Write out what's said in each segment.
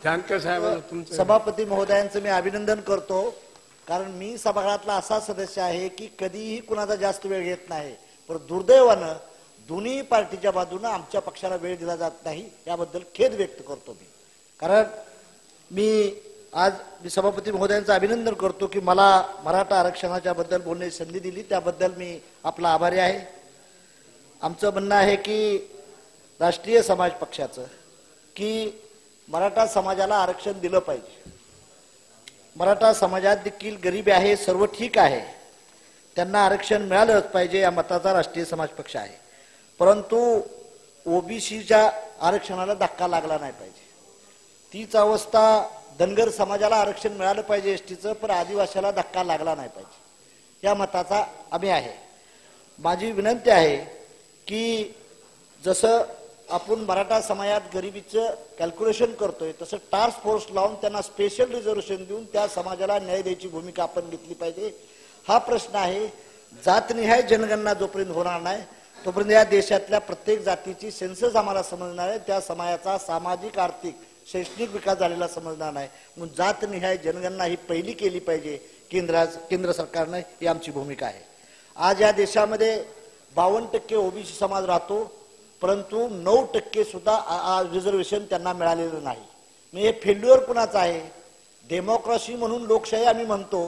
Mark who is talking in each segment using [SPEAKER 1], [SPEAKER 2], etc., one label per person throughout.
[SPEAKER 1] जानकर साहेबांना तुमचं
[SPEAKER 2] सभापती महोदयांचं मी अभिनंदन करतो, कारण मी सभागृहातला असा सदस्य आहे की कधीही कुणाचा जास्त वेळ घेत नाही, पण दुर्दैवानं दोन्ही पार्टीच्या बाजूने आमच्या पक्षाला वेळ दिला जात नाही, याबद्दल खेद व्यक्त करतो मी. कारण मी सभापती महोदयांचं अभिनंदन करतो की मला मराठा आरक्षणाच्या बद्दल बोलण्याची संधी दिली, त्याबद्दल मी आपला आभारी आहे. आमचं म्हणणं आहे की राष्ट्रीय समाज पक्षाचं की मराठा समाजाला आरक्षण दिलं पाहिजे. मराठा समाजात देखील गरिबी आहे, सर्व ठीक आहे, त्यांना आरक्षण मिळालंच पाहिजे, या मताचा राष्ट्रीय समाज पक्ष आहे. परंतु ओबीसीच्या आरक्षणाला धक्का लागला नाही पाहिजे. तीच अवस्था धनगर समाजाला आरक्षण मिळालं पाहिजे एसटीचं, पण आदिवासीला धक्का लागला नाही पाहिजे, या मताचा आम्ही आहे. माझी विनंती आहे की जसं आपण मराठा समाजात गरिबीचं कॅल्क्युलेशन करतोय, तसं टास्क फोर्स लावून त्यांना स्पेशल रिझर्वेशन देऊन त्या समाजाला न्याय द्यायची भूमिका आपण घेतली पाहिजे. हा प्रश्न आहे. जातनिहाय जनगणना जोपर्यंत होणार नाही तोपर्यंत या देशातल्या प्रत्येक जातीची सेन्सस आम्हाला समजणार आहे, त्या समाजाचा सामाजिक आर्थिक शैक्षणिक विकास झालेला समजणार नाही. म्हणून जातनिहाय जनगणना ही पहिली केली पाहिजे केंद्र सरकारनं, ही आमची भूमिका आहे. आज या देशामध्ये 52% ओबीसी समाज राहतो, परंतु 9% सुद्धा रिझर्वेशन त्यांना मिळालेलं नाही. म्हणजे हे फेल्युअर कुणाचं आहे? डेमोक्रेसी म्हणून लोकशाही आम्ही म्हणतो,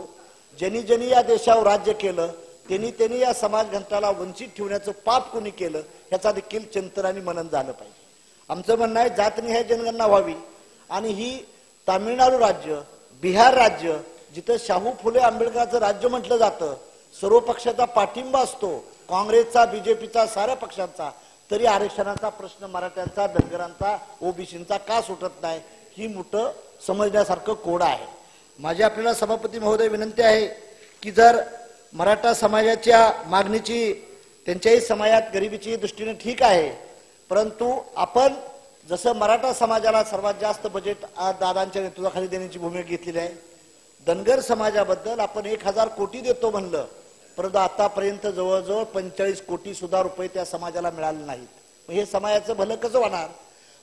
[SPEAKER 2] ज्यांनी ज्यांनी या देशावर राज्य केलं त्यांनी या समाज घटकाला वंचित ठेवण्याचं पाप कोणी केलं ह्याचा देखील चिंतन आणि मनन झालं पाहिजे. आमचं म्हणणं आहे जातनिहाय जनगणना व्हावी आणि ही तामिळनाडू राज्य, बिहार राज्य, जिथं शाहू फुले आंबेडकरांचं राज्य म्हटलं जातं, सर्व पक्षाचा पाठिंबा असतो, काँग्रेसचा, बीजेपीचा, साऱ्या पक्षांचा, तरी आरक्षणाचा प्रश्न मराठ्यांचा, धनगरांचा, ओबीसींचा का सुटत नाही, ही मोठं समजण्यासारखं कोड आहे. माझी आपल्याला सभापती महोदय विनंती आहे की जर मराठा समाजाच्या मागणीची, त्यांच्याही समाजात गरिबीची दृष्टीने ठीक आहे, परंतु आपण जसं मराठा समाजाला सर्वात जास्त बजेट दादांच्या नेतृत्वाखाली देण्याची भूमिका घेतलेली आहे, धनगर समाजाबद्दल आपण 1000 कोटी देतो म्हणलं, परंतु आतापर्यंत जवळजवळ 45 कोटी सुद्धा रुपये त्या समाजाला मिळाले नाहीत. हे समाजाचं भलं कसं होणार?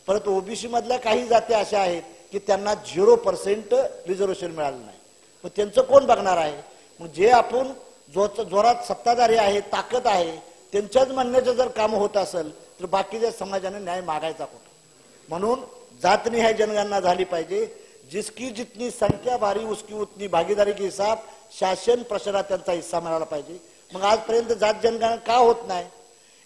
[SPEAKER 2] परंतु ओबीसी मधल्या काही जाती अशा आहेत की त्यांना 0% रिझर्वेशन मिळालं नाही, मग त्यांचं कोण बघणार आहे? मग जे आपण जोरात सत्ताधारी आहे, ताकद आहे, त्यांच्याच म्हणण्याचं जर काम होत असेल तर बाकीच्या समाजाने न्याय मागायचा कुठं? म्हणून जातनिहाय जनगणना झाली पाहिजे. जिसकी जितनी संख्या भारी उसकी उतनी भागीदारी के हिसाब शासन प्रशासनात त्यांचा हिस्सा मिळाला पाहिजे. मग आजपर्यंत जात जनगणना का होत नाही?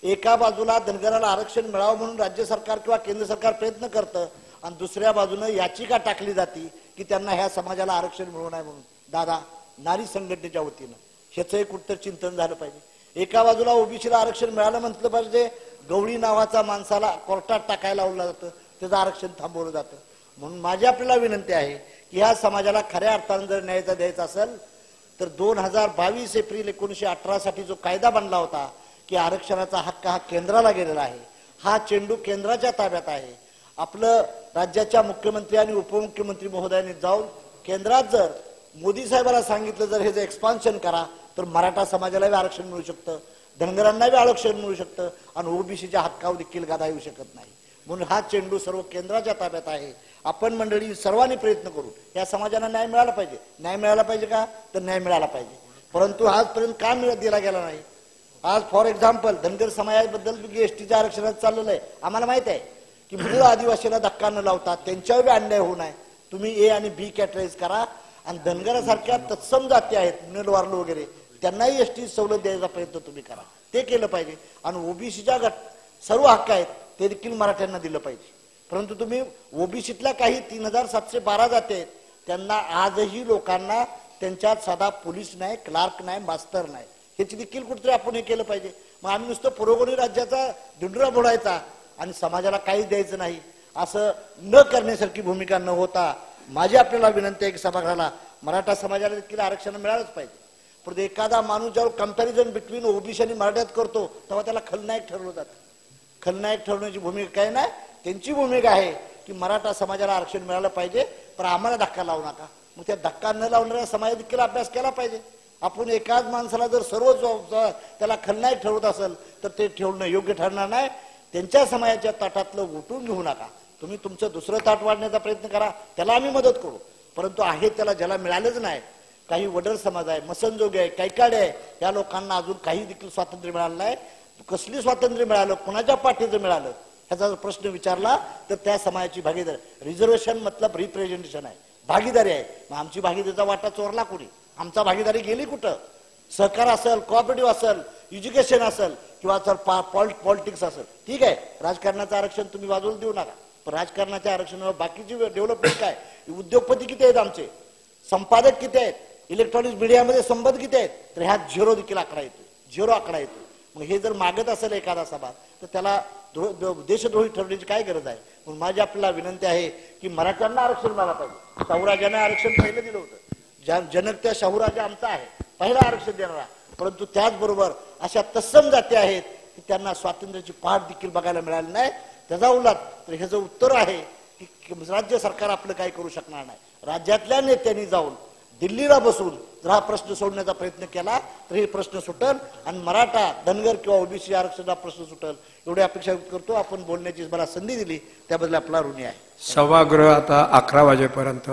[SPEAKER 2] एका बाजूला धनगराला आरक्षण मिळावं म्हणून राज्य सरकार किंवा केंद्र सरकार प्रयत्न करतं आणि दुसऱ्या बाजूनं याचिका टाकली जाती की त्यांना ह्या समाजाला आरक्षण मिळू नये म्हणून. दादा, नारी संघटनेच्या वतीनं ह्याचं कुठतर चिंतन झालं पाहिजे. एका बाजूला ओबीसीला आरक्षण मिळालं म्हटलं पाहिजे, गवळी नावाचा माणसाला कोर्टात टाकायला लावलं जातं, त्याचं आरक्षण थांबवलं जातं. म्हणून माझी आपल्याला विनंती आहे की ह्या समाजाला खऱ्या अर्थानं जर न्याय द्यायचा असेल तर 2022 एप्रिल 1918 साठी जो कायदा बनला होता की आरक्षणाचा हक्क हा केंद्राला गेलेला आहे, हा चेंडू केंद्राच्या ताब्यात आहे. आपलं राज्याच्या मुख्यमंत्री आणि उपमुख्यमंत्री महोदयांनी जाऊन केंद्रात जर मोदी साहेबांना सांगितलं जर हे एक्सपान्शन करा तर मराठा समाजालाही आरक्षण मिळू शकतं, धनगरांनाही आरक्षण मिळू शकतं आणि ओबीसीच्या हक्कावर देखील गादा येऊ शकत नाही. म्हणून हा चेंडू सर्व केंद्राच्या ताब्यात आहे. आपण मंडळी सर्वांनी प्रयत्न करू, या समाजाला न्याय मिळाला पाहिजे. न्याय मिळाला पाहिजे का? तर न्याय मिळाला पाहिजे. परंतु आजपर्यंत का दिला गेला नाही? आज फॉर एक्झाम्पल धनगर समाजाबद्दल एसटीच्या आरक्षणात चाललेलं आहे. आम्हाला माहित आहे की मूळ आदिवासीला धक्का न लावता त्यांच्यावर अन्याय होऊ नये, तुम्ही ए आणि बी कॅटेगराईज करा आणि धनगरासारख्या तत्सम जाती आहेत, मुनेलवारलो वगैरे, त्यांनाही एसटी सवलत द्यायचा प्रयत्न तुम्ही करा. ते केलं पाहिजे. आणि ओबीसीच्या सर्व हक्क आहेत ते देखील मराठ्यांना दिलं पाहिजे. परंतु तुम्ही ओबीसीतल्या काही 3712 जाती आहेत, त्यांना आजही लोकांना त्यांच्यात साधा पोलीस नाही, क्लार्क नाही, मास्तर नाही, ह्याची देखील कुठेतरी आपण हे केलं पाहिजे. मग आम्ही नुसतं पुरोगोनी राज्याचा दिंडुरा फोडायचा आणि समाजाला काहीच द्यायचं नाही असं न करण्यासारखी भूमिका न होता माझी आपल्याला विनंती आहे की सभागृहाला मराठा समाजाला देखील आरक्षण मिळालंच पाहिजे. परंतु एखादा माणूस जेव्हा कंपॅरिझन बिटवीन ओबीसी आणि मराठ्यात करतो तेव्हा त्याला खलनायक ठरवलं जातं. खलनायक ठरवण्याची भूमिका काय नाही, त्यांची भूमिका आहे की मराठा समाजाला आरक्षण मिळालं पाहिजे, पण आम्हाला धक्का लावू नका. मग त्या धक्का न लावणाऱ्या समाज देखील अभ्यास केला पाहिजे. आपण एकाच माणसाला जर सर्व त्याला खलनायक ठरवत असेल तर ते ठेवणं योग्य ठरणार नाही. त्यांच्या समाजाच्या ताटातलं उठून घेऊ नका. तुम्ही तुमचं दुसरं ताट वाढण्याचा प्रयत्न करा, त्याला आम्ही मदत करू. परंतु आहे त्याला ज्याला मिळालंच नाही, काही वडर समाज आहे, मसनजोगे आहे, कैकाडे आहे, या लोकांना अजून काही देखील स्वातंत्र्य मिळालं नाही. कसली स्वातंत्र्य मिळालं, कुणाच्या पाठीचं मिळालं, ह्याचा जर प्रश्न विचारला तर त्या समाजाची भागीदारी. रिझर्वेशन मतलब रिप्रेझेंटेशन आहे, भागीदारी आहे. मग आमची भागीदारीचा वाटा चोरला कोणी? आमचा भागीदारी गेली कुठं? सहकार असेल, कोऑपरेटिव्ह असेल, एज्युकेशन असेल किंवा पॉलिटिक्स असेल, ठीक आहे. राजकारणाचं आरक्षण तुम्ही बाजूला देऊ नका, पण राजकारणाच्या आरक्षणावर बाकीची डेव्हलपमेंट काय? उद्योगपती किती आहेत आमचे, संपादक किती आहेत, इलेक्ट्रॉनिक मीडियामध्ये संबंध किती आहेत, तर ह्यात झिरो देखील आकडा येतो, झिरो आकडा येतो. मग हे जर मागत असेल एखादा सभा, तर त्याला देशद्रोही ठरवण्याची काय गरज आहे? म्हणून माझी आपल्याला विनंती आहे की मराठ्यांना आरक्षण मिळालं पाहिजे. शाहूराजाने आरक्षण पहिलं दिलं होतं, जनक त्या शाहूराजा आमचा आहे, पहिला आरक्षण देणारा. परंतु त्याचबरोबर अशा तत्सम जाती आहेत की त्यांना स्वातंत्र्याची पहाट देखील बघायला मिळाली नाही. त्याचा उलट तर ह्याचं उत्तर आहे की राज्य सरकार आपलं काही करू शकणार नाही. राज्यातल्या नेत्यांनी जाऊन दिल्लीला बसून जर हा प्रश्न सोडण्याचा प्रयत्न केला तर हे प्रश्न सुटल आणि मराठा, धनगर किंवा ओबीसी आरक्षणाचा प्रश्न सुटल, एवढी अपेक्षा व्यक्त करतो. आपण बोलण्याची मला संधी दिली त्याबद्दल आपला ऋणी आहे.
[SPEAKER 1] सभागृह आता 11 वाजेपर्यंत